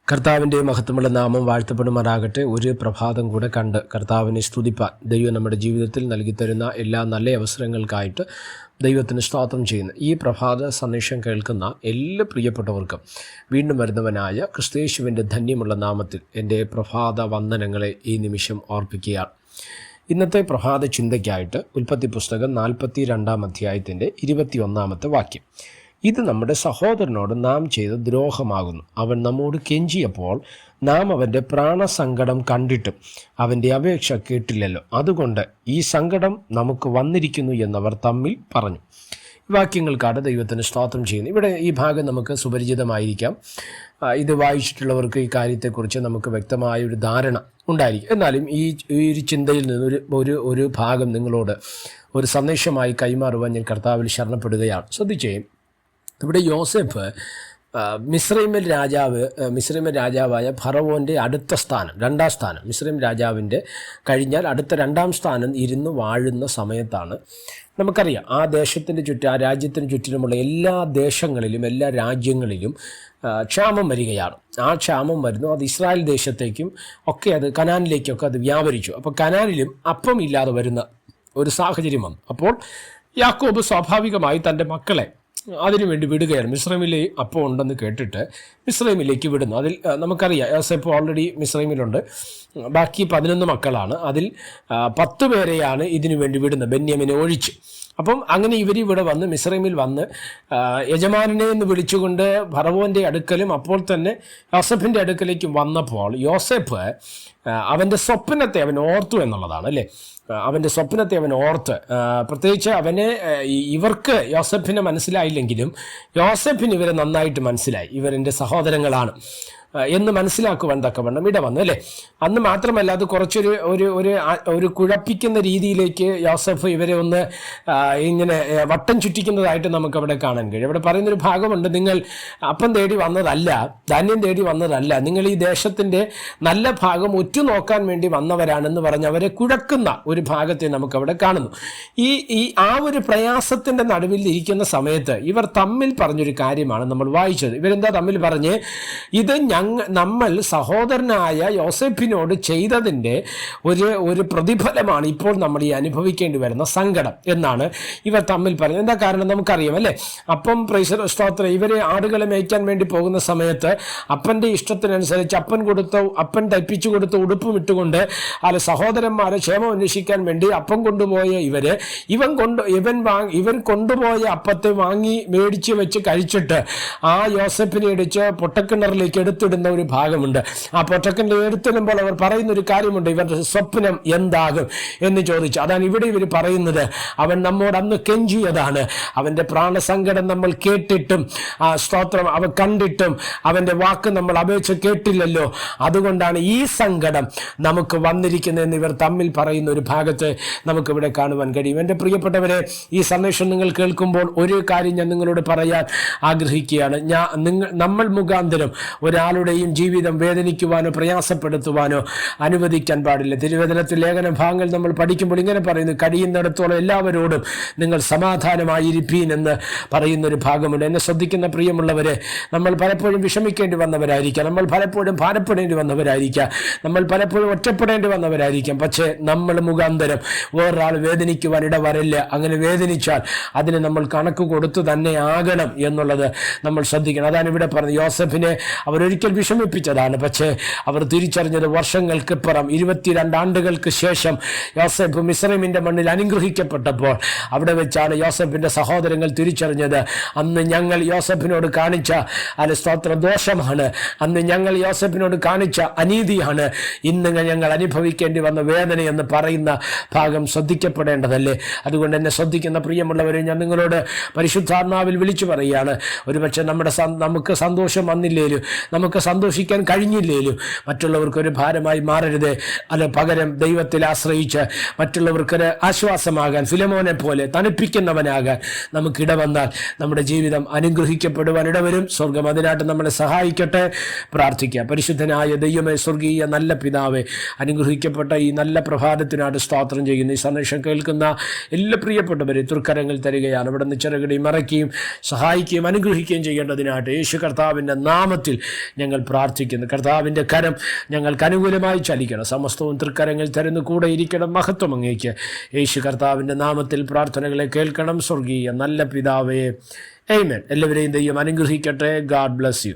കർത്താവിൻ്റെ മഹത്വമുള്ള നാമം വാഴ്ത്തപ്പെടുമാറാകട്ടെ. ഒരു പ്രഭാതം കൂടെ കണ്ട് കർത്താവിനെ സ്തുതിപ്പാൻ ദൈവം നമ്മുടെ ജീവിതത്തിൽ നൽകിത്തരുന്ന എല്ലാ നല്ല അവസരങ്ങൾക്കായിട്ട് ദൈവത്തിന് സ്തോത്രം ചെയ്യുന്നു. ഈ പ്രഭാത സന്ദേശം കേൾക്കുന്ന എല്ലാ പ്രിയപ്പെട്ടവർക്കും വീണ്ടും വരുന്നവനായ ക്രിസ്തയേശുവിൻ്റെ ധന്യമുള്ള നാമത്തിൽ എൻ്റെ പ്രഭാത വന്ദനങ്ങളെ ഈ നിമിഷം ഓർപ്പിക്കുകയാണ്. ഇന്നത്തെ പ്രഭാത ചിന്തയ്ക്കായിട്ട് ഉൽപ്പത്തി പുസ്തകം 42 അധ്യായത്തിൻ്റെ 21 വാക്യം. ഇത് നമ്മുടെ സഹോദരനോട് നാം ചെയ്ത ദ്രോഹമാകുന്നു. അവൻ നമ്മോട് കെഞ്ചിയപ്പോൾ നാം അവൻ്റെ പ്രാണസങ്കടം കണ്ടിട്ടും അവൻ്റെ അപേക്ഷ കേട്ടില്ലല്ലോ. അതുകൊണ്ട് ഈ സങ്കടം നമുക്ക് വന്നിരിക്കുന്നു എന്നവർ തമ്മിൽ പറഞ്ഞു. വാക്യങ്ങൾക്കാണ് ദൈവത്തിന് സ്തോത്രം ചെയ്യുന്നത്. ഇവിടെ ഈ ഭാഗം നമുക്ക് സുപരിചിതമായിരിക്കാം. ഇത് വായിച്ചിട്ടുള്ളവർക്ക് ഈ കാര്യത്തെക്കുറിച്ച് നമുക്ക് വ്യക്തമായ ഒരു ധാരണ ഉണ്ടായിരിക്കും. എന്നാലും ഈ ഒരു ചിന്തയിൽ നിന്ന് ഒരു ഭാഗം നിങ്ങളോട് ഒരു സന്ദേശമായി കൈമാറുവാൻ ഞാൻ കർത്താവിൽ ശരണപ്പെടുകയാണ്. ശ്രദ്ധിച്ചേ, ഇവിടെ യോസേഫ് മിസ്രൈമിൽ രാജാവായ ഫറവോൻ്റെ അടുത്ത സ്ഥാനം, 2ാം സ്ഥാനം, മിസ്രൈം രാജാവിൻ്റെ കഴിഞ്ഞാൽ അടുത്ത 2ാം സ്ഥാനം ഇരുന്ന് വാഴുന്ന സമയത്താണ്. നമുക്കറിയാം ആ രാജ്യത്തിന് ചുറ്റിലുമുള്ള എല്ലാ ദേശങ്ങളിലും എല്ലാ രാജ്യങ്ങളിലും ക്ഷാമം വരികയാണ്. ആ ക്ഷാമം വരുന്നു, അത് ഇസ്രായേൽ ദേശത്തേക്കും ഒക്കെ അത് കനാനിലേക്കൊക്കെ അത് വ്യാപരിച്ചു. അപ്പോൾ കനാനിലും അപ്പം ഇല്ലാതെ വരുന്ന ഒരു സാഹചര്യം വന്നു. അപ്പോൾ യാക്കോബ് സ്വാഭാവികമായി തൻ്റെ മക്കളെ അതിനുവേണ്ടി വിടുകയാണ്. മിസ്രൈമിൽ അപ്പം ഉണ്ടെന്ന് കേട്ടിട്ട് മിസ്രൈമിലേക്ക് വിടുന്നു. അതിൽ നമുക്കറിയാം യോസേഫ് ഓൾറെഡി മിസ്രൈമിലുണ്ട്. ബാക്കി 11 മക്കളാണ്. അതിൽ 10 പേരെയാണ് ഇതിനു വേണ്ടി വിടുന്നത്, ബെന്യാമിനെ ഒഴിച്ച്. അപ്പം അങ്ങനെ ഇവിടെ വന്ന് മിസ്രൈമിൽ വന്ന് യജമാനെ എന്ന് വിളിച്ചുകൊണ്ട് ഫറവോൻ്റെ അടുക്കലും അപ്പോൾ തന്നെ യോസേഫിൻ്റെ അടുക്കലേക്കും വന്നപ്പോൾ യോസേഫ് അവൻ്റെ സ്വപ്നത്തെ അവൻ ഓർത്തു എന്നുള്ളതാണ്, അല്ലേ? അവൻ്റെ സ്വപ്നത്തെ അവൻ ഓർത്ത്, പ്രത്യേകിച്ച് ഇവർക്ക് യോസേഫിനെ മനസ്സിലായില്ലെങ്കിലും യോസേഫിന് ഇവരെ നന്നായിട്ട് മനസ്സിലായി. ഇവരെൻ്റെ സഹോദരങ്ങളാണ് എന്ന് മനസ്സിലാക്കുവാൻ തക്കവണ്ണം ഇടവന്നു, അല്ലേ? അന്ന് മാത്രമല്ല, അത് കുറച്ചൊരു കുഴപ്പിക്കുന്ന രീതിയിലേക്ക് യോസേഫ് ഇവരെ ഒന്ന് ഇങ്ങനെ വട്ടം ചുറ്റിക്കുന്നതായിട്ട് നമുക്കവിടെ കാണാൻ കഴിയും. അവിടെ പറയുന്നൊരു ഭാഗമുണ്ട്, നിങ്ങൾ അപ്പം തേടി വന്നതല്ല, ധാന്യം തേടി വന്നതല്ല, നിങ്ങൾ ഈ ദേശത്തിൻ്റെ നല്ല ഭാഗം ഉറ്റുനോക്കാൻ വേണ്ടി വന്നവരാണെന്ന് പറഞ്ഞ് അവരെ കുഴക്കുന്ന ഒരു ഭാഗത്തെ നമുക്കവിടെ കാണുന്നു. ആ ഒരു പ്രയാസത്തിൻ്റെ നടുവിൽ ഇരിക്കുന്ന സമയത്ത് ഇവർ തമ്മിൽ പറഞ്ഞൊരു കാര്യമാണ് നമ്മൾ വായിച്ചത്. ഇവരെന്താ തമ്മിൽ പറഞ്ഞ്, ഇത് നമ്മൾ സഹോദരനായ യോസേഫിനോട് ചെയ്തതിൻ്റെ ഒരു പ്രതിഫലമാണ് ഇപ്പോൾ നമ്മൾ ഈ അനുഭവിക്കേണ്ടി വരുന്ന സങ്കടം എന്നാണ് ഇവർ തമ്മിൽ പറഞ്ഞത്. എന്താ കാരണം നമുക്കറിയാം, അല്ലേ? അപ്പം സ്തോത്രം, ഇവരെ ആടുകളെ മേയ്ക്കാൻ വേണ്ടി പോകുന്ന സമയത്ത് അപ്പൻ്റെ ഇഷ്ടത്തിനനുസരിച്ച് അപ്പൻ തയ്പ്പിച്ചു കൊടുത്ത ഉടുപ്പും ഇട്ടുകൊണ്ട് സഹോദരന്മാരെ ക്ഷേമം അന്വേഷിക്കാൻ വേണ്ടി അപ്പം കൊണ്ടുപോയ ഇവൻ കൊണ്ടുപോയ അപ്പത്തെ മേടിച്ച് വെച്ച് കഴിച്ചിട്ട് ആ യോസേഫിനെ ഇടിച്ച് പൊട്ടക്കിണറിലേക്ക് എടുത്തിടുന്ന ഒരു ഭാഗമുണ്ട്. ആ പൊട്ടക്കിണർ എടുത്തിടുമ്പോൾ അവർ പറയുന്ന ഒരു കാര്യമുണ്ട്, ഇവരുടെ സ്വപ്നം എന്താകും എന്ന് ചോദിച്ചു. അതാണ് ഇവിടെ ഇവർ പറയുന്നത്. അവൻ നമ്മോട് അന്ന് കെഞ്ചിയതാണ്, അവൻ്റെ പ്രാണസങ്കടം നമ്മൾ കേട്ടിട്ടും സ്തോത്രം അവ കണ്ടിട്ടും അവൻ്റെ വാക്ക് നമ്മൾ അപേക്ഷ കേട്ടില്ലല്ലോ, അതുകൊണ്ടാണ് ഈ സങ്കടം നമുക്ക് വന്നിരിക്കുന്നതെന്ന് ഇവർ തമ്മിൽ പറയുന്ന ഒരു ഭാഗത്ത് നമുക്കിവിടെ കാണുവാൻ കഴിയും. എൻ്റെ പ്രിയപ്പെട്ടവരെ, ഈ സന്ദേശം നിങ്ങൾ കേൾക്കുമ്പോൾ ഒരു കാര്യം ഞാൻ നിങ്ങളോട് പറയാൻ ആഗ്രഹിക്കുകയാണ്. നമ്മൾ മുഖാന്തരം ഒരാളുടെയും ജീവിതം വേദനിക്കുവാനോ പ്രയാസപ്പെടുത്തുവാനോ അനുവദിക്കാൻ പാടില്ല. തിരുവചനത്തിൽ ലേഖന ഭാഗങ്ങൾ നമ്മൾ പഠിക്കുമ്പോൾ ഇങ്ങനെ പറയുന്നു, കഴിയുന്നിടത്തോളം എല്ലാവരോടും നിങ്ങൾ സമാധാനമായിരിപ്പീൻ എന്ന് പറയുന്നൊരു ഭാഗമുണ്ട്. എന്നെ ശ്രദ്ധിക്കുന്ന പ്രിയമുള്ളവരെ, നമ്മൾ പലപ്പോഴും വിഷമിക്കേണ്ടി വന്നവരായിരിക്കാം, നമ്മൾ പലപ്പോഴും ഭാരപ്പെടേണ്ടി വന്നവരായിരിക്കാം, നമ്മൾ പലപ്പോഴും ഒറ്റപ്പെടേണ്ടി വന്നവരായിരിക്കാം. പക്ഷേ നമ്മൾ മുഖാന്തരം വേറൊരാൾ വേദനിക്കുവാൻ ഇടവരില്ല. അങ്ങനെ വേദനിച്ചാൽ അതിന് നമ്മൾ കണക്ക് കൊടുത്തു തന്നെ ആകണം എന്നുള്ളത് നമ്മൾ ശ്രദ്ധിക്കണം. അതാണ് ഇവിടെ പറഞ്ഞത്. യോസേഫിനെ അവരൊരിക്കൽ വിഷമിപ്പിച്ചതാണ്, പക്ഷേ അവർ തിരിച്ചറിഞ്ഞത് വർഷങ്ങൾക്കിപ്പുറം 22 ആണ്ടുകൾക്ക് ശേഷം യോസേഫ് മിസ്രൈമിൻ്റെ മണ്ണിൽ അനുഗ്രഹിക്കപ്പെട്ടപ്പോൾ അവിടെ വെച്ചാണ് യോസേഫിൻ്റെ സഹോദരങ്ങൾ തിരിച്ചറിഞ്ഞത്, അന്ന് ഞങ്ങൾ യോസേഫിനോട് കാണിച്ച സ്തോത്ര ദോഷമാണ്, അന്ന് ഞങ്ങൾ യോസേഫിനോട് കാണിച്ച അനീതിയാണ് ഇന്ന് ഞങ്ങൾ അനുഭവിക്കേണ്ടി വന്ന വേദനയെന്ന് പറയുന്ന ഭാഗം ശ്രദ്ധിക്കപ്പെടേണ്ടതല്ലേ? അതുകൊണ്ട് എന്നെ ശ്രദ്ധിക്കുന്ന പ്രിയമുള്ളവരെ, ഞാൻ നിങ്ങളോട് പരിശുദ്ധാത്മാവിൽ വിളിച്ചു പറയുകയാണ്, ഒരുപക്ഷെ നമുക്ക് സന്തോഷം വന്നില്ലേലും, നമുക്ക് സന്തോഷിക്കാൻ കഴിഞ്ഞില്ലേലും മറ്റുള്ളവർക്കൊരു ഭാരമായി മാറരുത്. പകരം ദൈവത്തിൽ ആശ്രയിച്ച് മറ്റുള്ളവർക്കൊരു ആശ്വാസമാകാൻ, ഫിലമോനെ പോലെ തണുപ്പിക്കുന്നവനാകാൻ നമുക്കിടവന്നാൽ നമ്മുടെ ജീവിതം അനുഗ്രഹിക്കപ്പെടുവാൻ ഇടവരും. സ്വർഗം അതിനായിട്ട് നമ്മളെ സഹായിക്കട്ടെ. പ്രാർത്ഥിക്കുക. പരിശുദ്ധനായ ദൈവമേ, സ്വർഗീയ നല്ല പിതാവേ, അനുഗ്രഹിക്കപ്പെട്ട ഈ നല്ല പ്രഭാതത്തിനായിട്ട് സ്തോത്രം ചെയ്യുന്നു. ഈ സന്ദേശം കേൾക്കുന്ന എല്ലാ പ്രിയപ്പെട്ടവരെ തൃക്കരങ്ങൾ തരികയാണ്. അവിടെ നിന്ന് ചിറകടി മറയ്ക്കുകയും സഹായിക്കുകയും അനുഗ്രഹിക്കുകയും ചെയ്യേണ്ടതിനായിട്ട് യേശു കർത്താവിൻ്റെ നാമത്തിൽ ഞങ്ങൾ പ്രാർത്ഥിക്കുന്നു. കർത്താവിൻ്റെ കരം ഞങ്ങൾക്ക് അനുകൂലമായി ചലിക്കണം. സമസ്തവും തൃക്കരങ്ങൾ തരുന്നു കൂടെ ഇരിക്കണം. മഹത്വം അങ്ങേക്ക്. യേശു കർത്താവിൻ്റെ നാമത്തിൽ പ്രാർത്ഥനകളെ കേൾക്കണം. സ്വർഗീയ നല്ല പിതാവേ, ആമേൻ. എല്ലാവരെയും ദൈവം അനുഗ്രഹിക്കട്ടെ. God bless you.